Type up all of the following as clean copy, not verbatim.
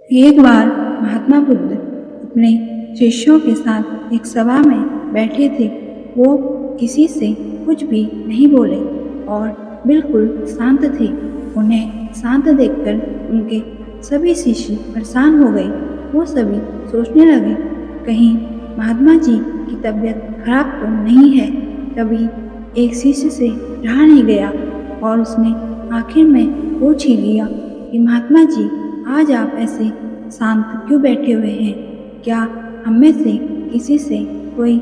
एक बार महात्मा बुद्ध अपने शिष्यों के साथ एक सभा में बैठे थे। वो किसी से कुछ भी नहीं बोले और बिल्कुल शांत थे। उन्हें शांत देखकर उनके सभी शिष्य परेशान हो गए। वो सभी सोचने लगे, कहीं महात्मा जी की तबीयत खराब तो नहीं है। तभी एक शिष्य से रहा नहीं गया और उसने आखिर में पूछ ही लिया कि महात्मा जी, आज आप ऐसे शांत क्यों बैठे हुए हैं? क्या हम में से किसी से कोई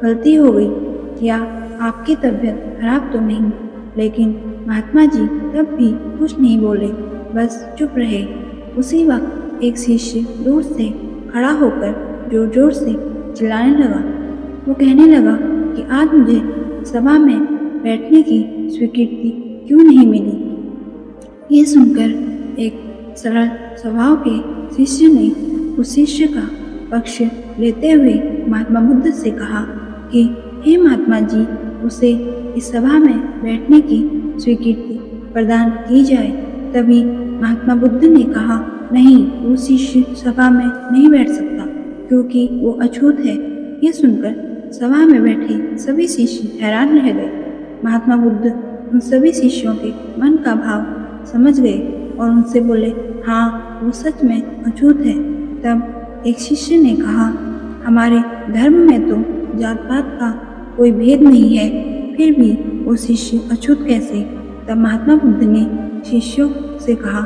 गलती हो गई या आपकी तबीयत खराब तो नहीं? लेकिन महात्मा जी तब भी कुछ नहीं बोले, बस चुप रहे। उसी वक्त एक शिष्य दूर से खड़ा होकर जोर जोर से चिल्लाने लगा। वो कहने लगा कि आज मुझे सभा में बैठने की स्वीकृति क्यों नहीं मिली? ये सुनकर एक सरल स्वभाव के शिष्य ने उस शिष्य का पक्ष लेते हुए महात्मा बुद्ध से कहा कि हे महात्मा जी, उसे इस सभा में बैठने की स्वीकृति प्रदान की जाए। तभी महात्मा बुद्ध ने कहा, नहीं, वो शिष्य सभा में नहीं बैठ सकता क्योंकि वो अछूत है। ये सुनकर सभा में बैठे सभी शिष्य हैरान रह गए। महात्मा बुद्ध उन सभी शिष्यों के मन का भाव समझ गए और उनसे बोले, हाँ, वो सच में अछूत है। तब एक शिष्य ने कहा, हमारे धर्म में तो जात पात का कोई भेद नहीं है, फिर भी वो शिष्य अछूत कैसे? तब महात्मा बुद्ध ने शिष्यों से कहा,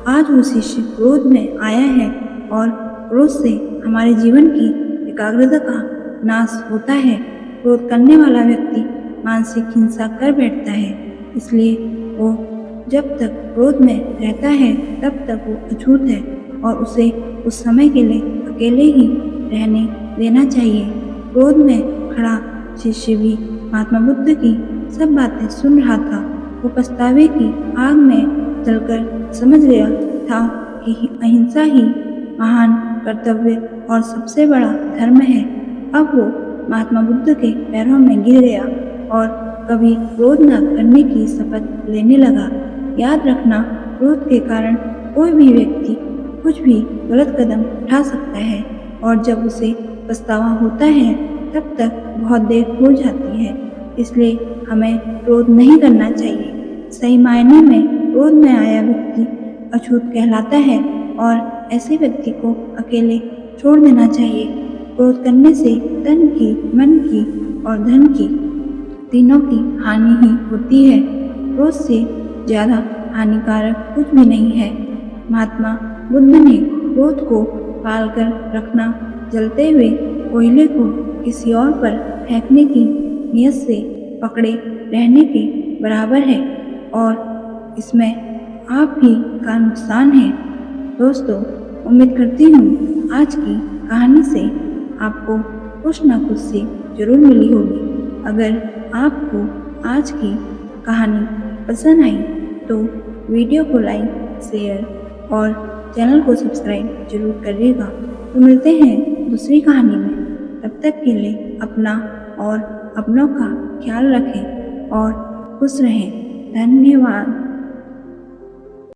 आज वो शिष्य क्रोध में आया है और क्रोध से हमारे जीवन की एकाग्रता का नाश होता है। क्रोध करने वाला व्यक्ति मानसिक हिंसा कर बैठता है, इसलिए वो जब तक क्रोध में रहता है तब तक वो अछूत है और उसे उस समय के लिए अकेले ही रहने देना चाहिए। क्रोध में खड़ा शिष्य भी महात्मा बुद्ध की सब बातें सुन रहा था। वो पछतावे की आग में जलकर समझ गया था कि अहिंसा ही महान कर्तव्य और सबसे बड़ा धर्म है। अब वो महात्मा बुद्ध के पैरों में गिर गया और कभी क्रोध न करने की शपथ लेने लगा। याद रखना, क्रोध के कारण कोई भी व्यक्ति कुछ भी गलत कदम उठा सकता है और जब उसे पछतावा होता है तब तक बहुत देर हो जाती है। इसलिए हमें क्रोध नहीं करना चाहिए। सही मायने में क्रोध में आया व्यक्ति अछूत कहलाता है और ऐसे व्यक्ति को अकेले छोड़ देना चाहिए। क्रोध करने से तन की, मन की और धन की तीनों की हानि ही होती है। क्रोध से ज़्यादा हानिकारक कुछ भी नहीं है। महात्मा बुद्ध ने क्रोध को पाल कर रखना जलते हुए कोयले को किसी और पर फेंकने की नियत से पकड़े रहने के बराबर है और इसमें आप ही का नुकसान है। दोस्तों, उम्मीद करती हूँ आज की कहानी से आपको कुछ न कुछ सीख जरूर मिली होगी। अगर आपको आज की कहानी पसंद आई तो वीडियो को लाइक, शेयर और चैनल को सब्सक्राइब जरूर करिएगा। तो मिलते हैं दूसरी कहानी में। तब तक के लिए अपना और अपनों का ख्याल रखें और खुश रहें। धन्यवाद।